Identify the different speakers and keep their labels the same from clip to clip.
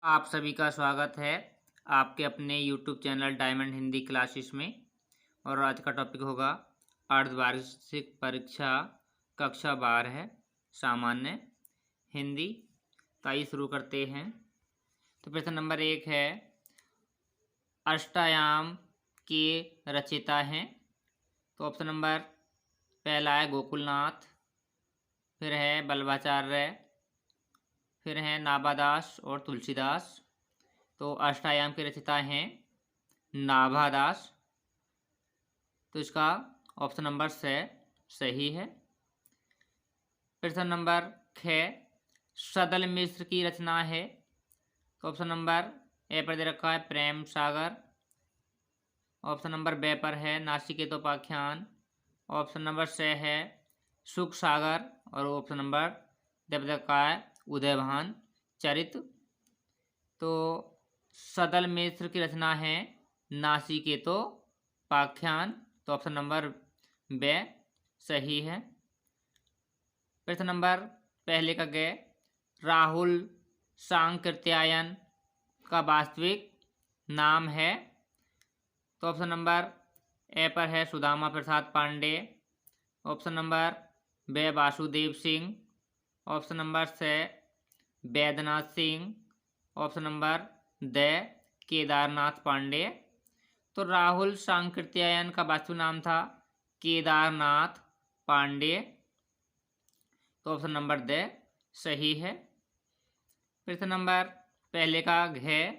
Speaker 1: आप सभी का स्वागत है आपके अपने YouTube channel diamond Hindi classes में। और आज का टॉपिक होगा अर्धवार्षिक परीक्षा कक्षा 12 है सामान्य हिंदी। तो आइए शुरू करते हैं। तो प्रश्न नंबर 1 है, अष्टायाम के रचयिता हैं। तो ऑप्शन नंबर पहला है गोकुलनाथ, फिर है बल्लभाचार्य, फिर हैं नाभादास और तुलसीदास। तो अष्टायाम के रचयिता हैं नाभादास, तो इसका ऑप्शन नंबर से सही है। प्रश्न नंबर 6, सदल मिश्र की रचना है। तो ऑप्शन नंबर ए पर दे रखा है Prem Sagar, option number B पर है नाचिकेतोपाख्यान, ऑप्शन नंबर से है सुख सागर और ऑप्शन नंबर डी पर दे रखा है उदयभान चरित। तो सदल मिश्र की रचना है नाचिकेतोपाख्यान, तो ऑप्शन नंबर बे सही है। प्रश्न नंबर पहले का गे, राहुल सांकृत्यायन का वास्तविक नाम है। तो ऑप्शन नंबर ए पर है Sudama Prasad Pandey, option number B Vasudev Singh, option number C Baidyanath Singh, option number D Kedarnath Pandey. तो राहुल सांकृत्यायन का वास्तविक नाम था केदारनाथ पांडे, तो ऑप्शन नंबर द सही है। प्रश्न नंबर पहले का घ,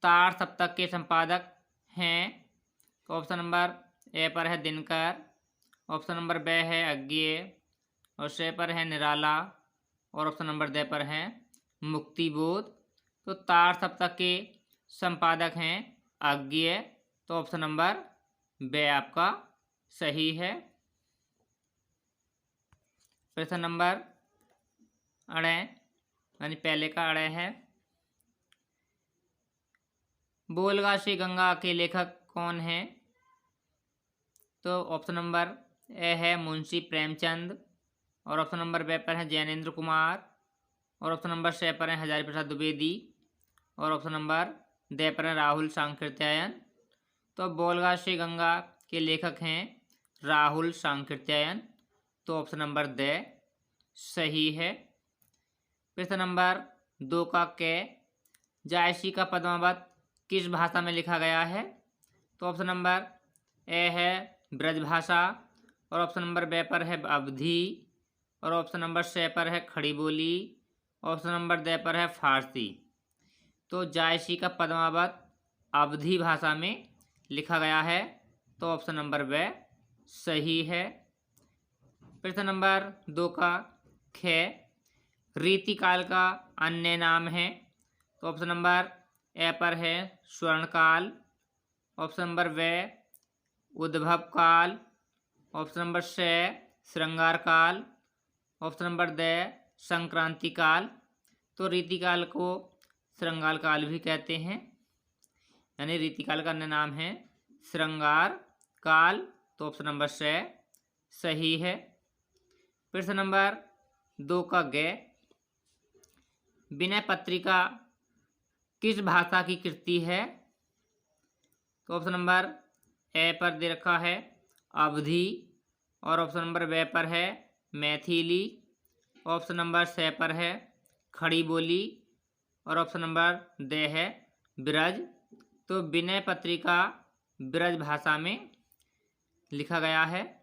Speaker 1: तार सप्तक के संपादक हैं। तो ऑप्शन नंबर ए पर है दिनकर, ऑप्शन नंबर बे है अज्ञेय, और से पर है निराला, और ऑप्शन नंबर दे पर है मुक्तिबोध। तो तार सप्तक के संपादक हैं अज्ञेय, तो ऑप्शन नंबर बे आपका सही है। प्रश्न नंबर अड़े यानी पहले का अड़े है, बोलगा श्री गंगा के लेखक कौन है। तो ऑप्शन नंबर ए है मुंशी प्रेमचंद, और ऑप्शन नंबर बे पर है जैनेन्द्र कुमार, और ऑप्शन नंबर से पर है हजारी प्रसाद द्विवेदी, और ऑप्शन नंबर दे पर है राहुल सांकृत्यायन। तो बोलगा श्री गंगा के लेखक हैं राहुल सांकृत्यायन, तो ऑप्शन नंबर दे सही है। प्रश्न नंबर 2 का के, जायसी का पद्मावत किस भाषा में लिखा गया है। तो ऑप्शन नंबर ए है ब्रजभाषा, और ऑप्शन नंबर बे पर है अवधी, और ऑप्शन नंबर से पर है खड़ी बोली, ऑप्शन नंबर दे पर है फारसी। तो जायसी का पद्मावत अवधी भाषा में लिखा गया है, तो ऑप्शन नंबर बे सही है। प्रश्न नंबर 2 का खे, रीतिकाल का अन्य नाम है। तो ऑप्शन नंबर ए पर है स्वर्णकाल, ऑप्शन नंबर वे उद्भव काल, ऑप्शन नंबर से श्रृंगार काल, ऑप्शन नंबर दे संक्रांति काल। तो रीतिकाल को श्रृंगार काल भी कहते हैं, यानी रीतिकाल का अन्य नाम है श्रृंगार काल, तो ऑप्शन नंबर से सही है। प्रश्न नंबर 2 का गे, विनय पत्रिका किस भाषा की कृति है। तो ऑप्शन नंबर ए पर दे रखा है अवधी, और ऑप्शन नंबर बे पर है मैथिली, ऑप्शन नंबर से पर है खड़ी बोली, और ऑप्शन नंबर दे है ब्रज। तो विनय पत्रिका ब्रज भाषा में लिखा गया है,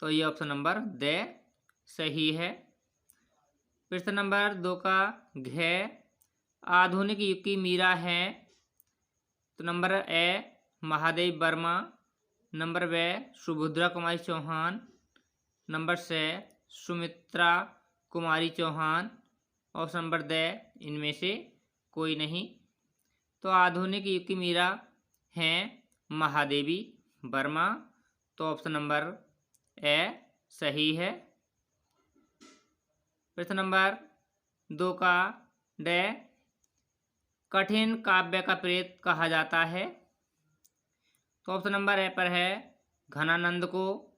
Speaker 1: तो ये ऑप्शन नंबर दे सही है। प्रश्न नंबर 2 का घे, आधुनिक युग की मीरा है। तो number A Mahadev Verma, number B Subhadra Kumari Chauhan, number C Sumitra Kumari Chauhan, option number D इनमें से कोई नहीं। तो आधुनिक युग की मीरा हैं महादेवी वर्मा, तो ऑप्शन नंबर ए सही है। प्रश्न नंबर 2 का डे, कठिन काव्य का प्रेत कहा जाता है। तो ऑप्शन नंबर ए पर है घनानंद को,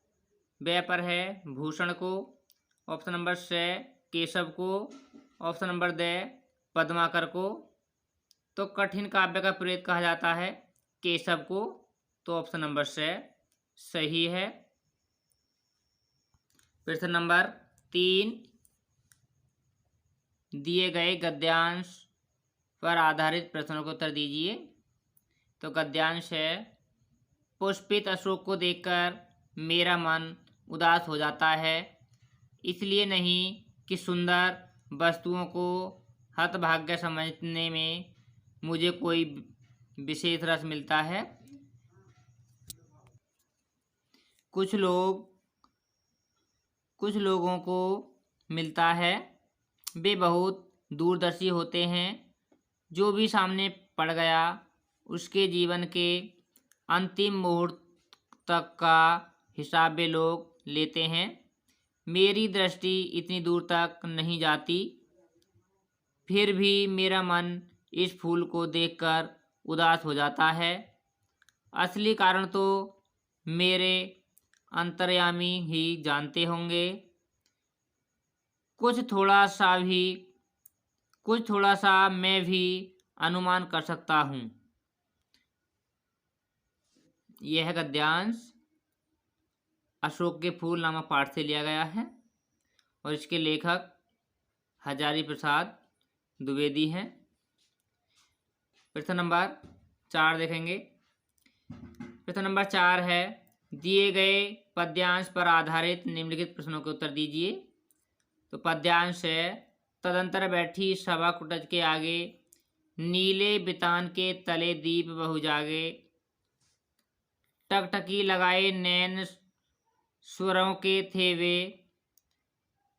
Speaker 1: बे पर है भूषण को, ऑप्शन नंबर से केशव को, ऑप्शन नंबर दे पद्माकर को, तो कठिन काव्य का प्रेत कहा जाता है केशव को। तो ऑप्शन नंबर से सही है। प्रश्न नंबर 3, दिए गए गद्यांश पर आधारित प्रश्नों को उत्तर दीजिए। तो गद्यांश है, पुष्पित अशोक को देखकर मेरा मन उदास हो जाता है, इसलिए नहीं कि सुंदर वस्तुओं को हतभाग्य समझने में मुझे कोई विशेष रस मिलता है। कुछ लोगों को मिलता है, वे बहुत दूरदर्शी होते हैं। जो भी सामने पड़ गया उसके जीवन के अंतिम मुहूर्त तक का हिसाब वे लोग लेते हैं। मेरी दृष्टि इतनी दूर तक नहीं जाती, फिर भी मेरा मन इस फूल को देखकर उदास हो जाता है। असली कारण तो मेरे अंतर्यामी ही जानते होंगे। कुछ थोड़ा सा मैं भी अनुमान कर सकता हूँ। यह गद्यांश अशोक के फूल नामक पाठ से लिया गया है और इसके लेखक हजारी प्रसाद द्विवेदी हैं। प्रश्न नंबर 4 देखेंगे। प्रश्न नंबर 4 है, दिए गए पद्यांश पर आधारित निम्नलिखित प्रश्नों के उत्तर दीजिए। तो पद्यांश है, तदंतर बैठी सभा कुटज के आगे, नीले बितान के तले दीप बहु जागे, टकटकी लगाए नैन स्वरों के थे वे,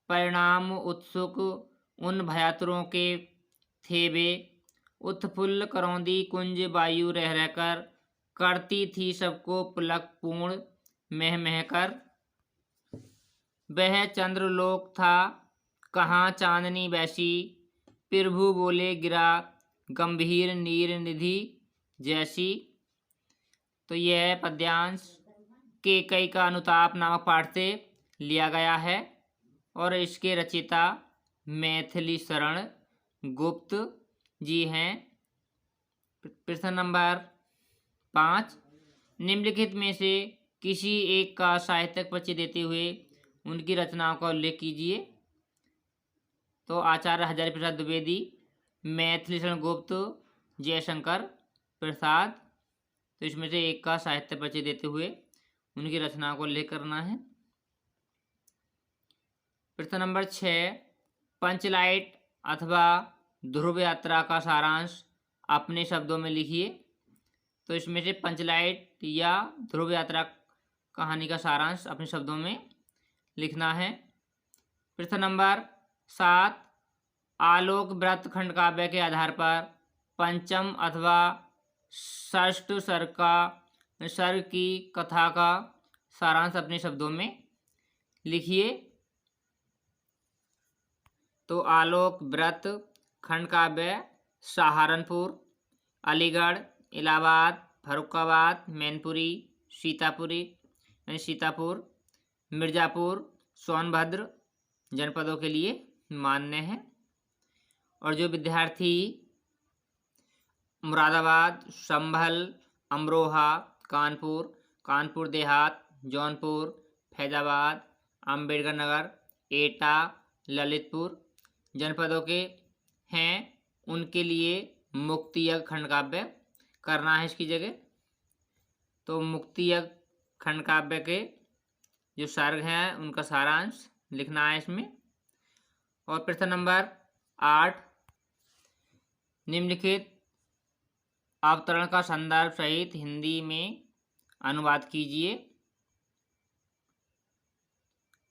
Speaker 1: परिणाम उत्सुक उन भयातुरों के थे वे, उत्फुल्ल करौंदी कुंज वायु रह रहकर, करती थी सबको पुलक पूर्ण मह मह कर। वह चंद्रलोक था कहाँ चांदनी वैसी, प्रभु बोले गिरा गंभीर नीर निधि जैसी। तो यह पद्यांश केकई का अनुताप नामक पाठ से लिया गया है और इसके रचयिता मैथिली शरण गुप्त जी हैं। प्रश्न नंबर 5, निम्नलिखित में से किसी एक का साहित्यिक परिचय देते हुए उनकी रचनाओं का उल्लेख कीजिए। तो आचार्य हजारी प्रसाद द्विवेदी, मैथिली शरण गुप्त, जयशंकर प्रसाद। तो इसमें से एक का साहित्य परिचय देते हुए उनकी रचनाओं का उल्लेख करना है। प्रश्न नंबर 6, पंचलाइट अथवा ध्रुव यात्रा का सारांश अपने शब्दों में लिखिए। तो इसमें से पंचलाइट या ध्रुव यात्रा कहानी का सारांश अपने शब्दों में लिखना है। प्रश्न नंबर 7, आलोक व्रत खंड काव्य के आधार पर पंचम अथवा षष्ठ सर्ग की कथा का सारांश अपने शब्दों में लिखिए। तो आलोक व्रत खंड काव्य सहारनपुर, अलीगढ़, इलाहाबाद, फर्रुखाबाद, मैनपुरी, सीतापुर, मिर्ज़ापुर, सोनभद्र जनपदों के लिए मान्य है। और जो विद्यार्थी मुरादाबाद, संभल, अमरोहा, कानपुर देहात, जौनपुर, फैजाबाद, अम्बेडकर नगर, एटा, ललितपुर जनपदों के हैं, उनके लिए मुक्ति यज्ञ खंड काव्य करना है इसकी जगह। तो मुक्ति यज्ञ खंड काव्य के जो सर्ग हैं उनका सारांश लिखना है इसमें। और प्रश्न नंबर 8, निम्नलिखित अवतरण का संदर्भ सहित हिंदी में अनुवाद कीजिए।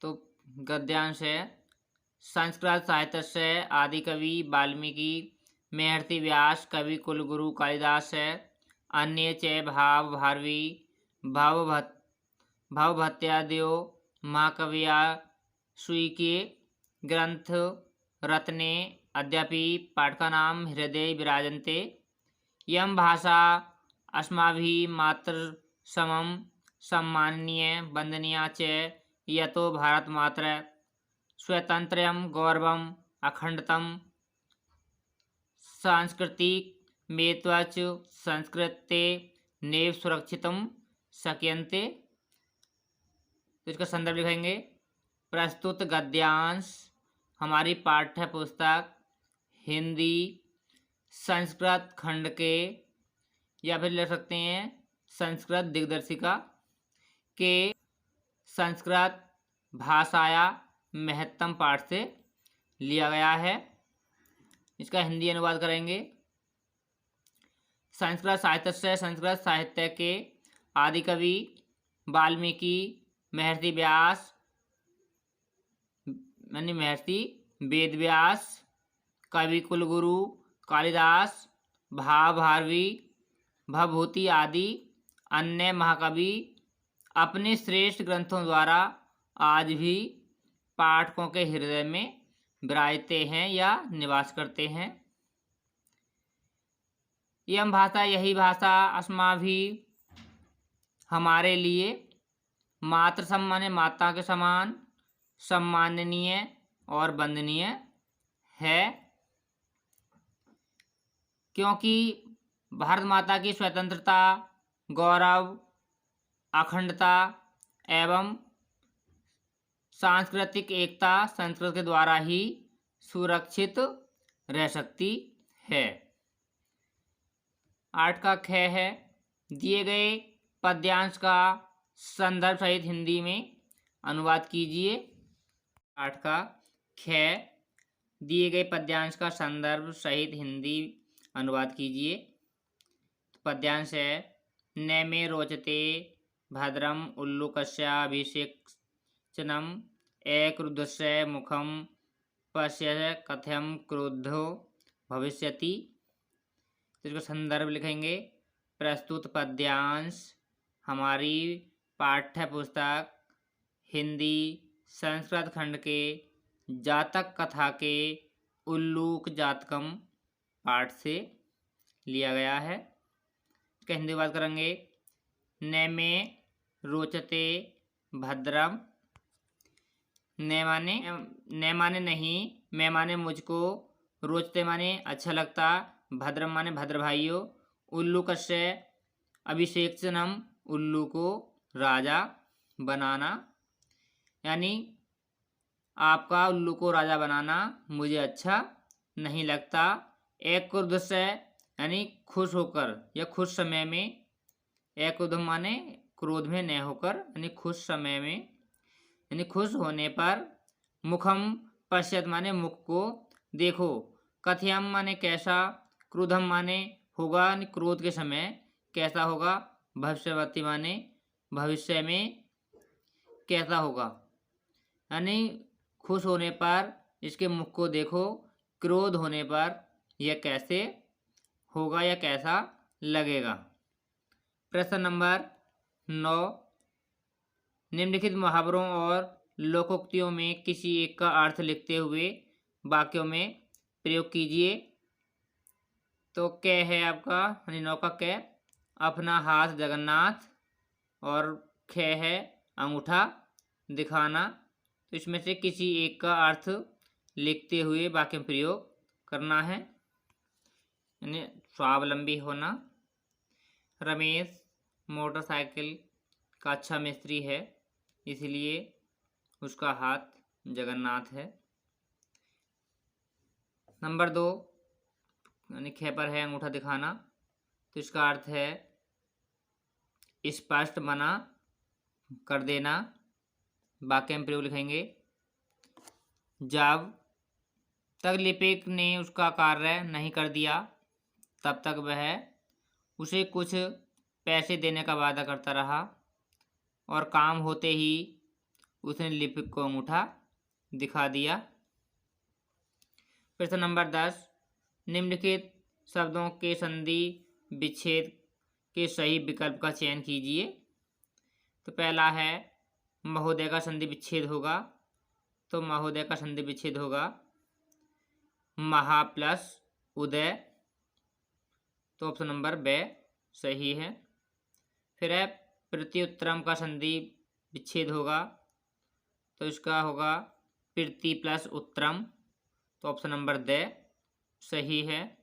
Speaker 1: तो गद्यांश है, संस्कृत साहित्य से आदि कवि वाल्मीकि, महर्षि व्यास, कवि कुलगुरु कालिदास है, अन्य च भाव भारवी भवभत्यादयो महाकविया स्वीके ग्रंथ रत्ने अद्यापि पाठकानां हृदय विराजन्ते, यं भाषा अस्माभिः मात्र समं सम्माननीय वंदनीया च, यतो भारत मात्र स्वतंत्रं गौरवम् अखंडतम सांस्कृतिक मे त्वच संस्कृते नेव सुरक्षितम शक्यन्ते। तो इसका संदर्भ लिखेंगे। प्रस्तुत गद्यांश हमारी पाठ्य पुस्तक हिंदी संस्कृत खंड के, या फिर लिख सकते हैं संस्कृत दिग्दर्शिका के संस्कृत भाषाया महत्तम पाठ से लिया गया है। इसका हिंदी अनुवाद करेंगे। संस्कृत साहित्य से संस्कृत साहित्य के आदिकवि वाल्मीकि, महर्षि व्यास यानी महर्षि वेदव्यास, कवि कुलगुरु कालिदास, भारवी, भवभूति आदि अन्य महाकवि अपने श्रेष्ठ ग्रंथों द्वारा आज भी पाठकों के हृदय में विराजते हैं या निवास करते हैं। यह भाषा यही भाषा अस्माभिः हमारे लिए मातृ सम्मान माता के समान सम्माननीय और वंदनीय है, क्योंकि भारत माता की स्वतंत्रता, गौरव, अखंडता एवं सांस्कृतिक एकता संस्कृत के द्वारा ही सुरक्षित रह सकती है। 8 का ख है, दिए गए पद्यांश का संदर्भ सहित हिंदी में अनुवाद कीजिए। 8 का ख, दिए गए पद्यांश का संदर्भ सहित हिंदी अनुवाद कीजिए। पद्यांश है, न मे रोचते भद्रम उल्लूकस्याभिषेचनम अक्रुद्धस्य मुखम पश्य कथम क्रुद्धो भविष्यति। तो इसका संदर्भ लिखेंगे। प्रस्तुत पद्यांश हमारी पाठ्य पुस्तक हिंदी संस्कृत खंड के जातक कथा के उल्लूक जातकम पाठ से लिया गया है। इसका हिंदी बात करेंगे। न मे रोचते भद्रम, न माने नहीं, मैं माने मुझको, रोचते माने अच्छा लगता, भद्रम माने भद्र भाइयों, उल्लूकस्य अभिषेचनम उल्लू को राजा बनाना, यानी आपका उल्लू को राजा बनाना मुझे अच्छा नहीं लगता। एक क्रुद्ध से यानी खुश होकर या खुश समय में, एक क्रुद्ध माने क्रोध में न होकर यानी खुश समय में यानी खुश होने पर, मुखम पश्यत माने मुख को देखो, कथयम माने कैसा, क्रोधम माने होगा यानी क्रोध के समय कैसा होगा, भविष्यवती माने भविष्य में कैसा होगा, यानी खुश होने पर इसके मुख को देखो, क्रोध होने पर यह कैसे होगा या कैसा लगेगा। प्रश्न नंबर 9, निम्नलिखित मुहावरों और लोकोक्तियों में किसी एक का अर्थ लिखते हुए वाक्यों में प्रयोग कीजिए। तो क है आपका यानी 9 का क, अपना हाथ जगन्नाथ, और ख है अंगूठा दिखाना। तो इसमें से किसी एक का अर्थ लिखते हुए वाक्य में प्रयोग करना है, यानी स्वावलंबी होना। रमेश मोटरसाइकिल का अच्छा मिस्त्री है, इसलिए उसका हाथ जगन्नाथ है। नंबर 2 यानी ख पर है अंगूठा दिखाना, तो इसका अर्थ है स्पष्ट मना कर देना। वाक्य में प्रयोग लिखेंगे। जब तक लिपिक ने उसका कार्य नहीं कर दिया तब तक वह उसे कुछ पैसे देने का वादा करता रहा, और काम होते ही उसने लिपिक को अंगूठा दिखा दिया। प्रश्न नंबर 10, निम्नलिखित शब्दों के संधि विच्छेद के सही विकल्प का चयन कीजिए। तो पहला है महोदय का संधि विच्छेद होगा, तो महोदय का संधि विच्छेद होगा महा प्लस उदय, तो ऑप्शन नंबर ब सही है। फिर है प्रत्युत्तरम का संधि विच्छेद होगा, तो इसका होगा प्रीति प्लस उत्तरम, तो ऑप्शन नंबर द सही है।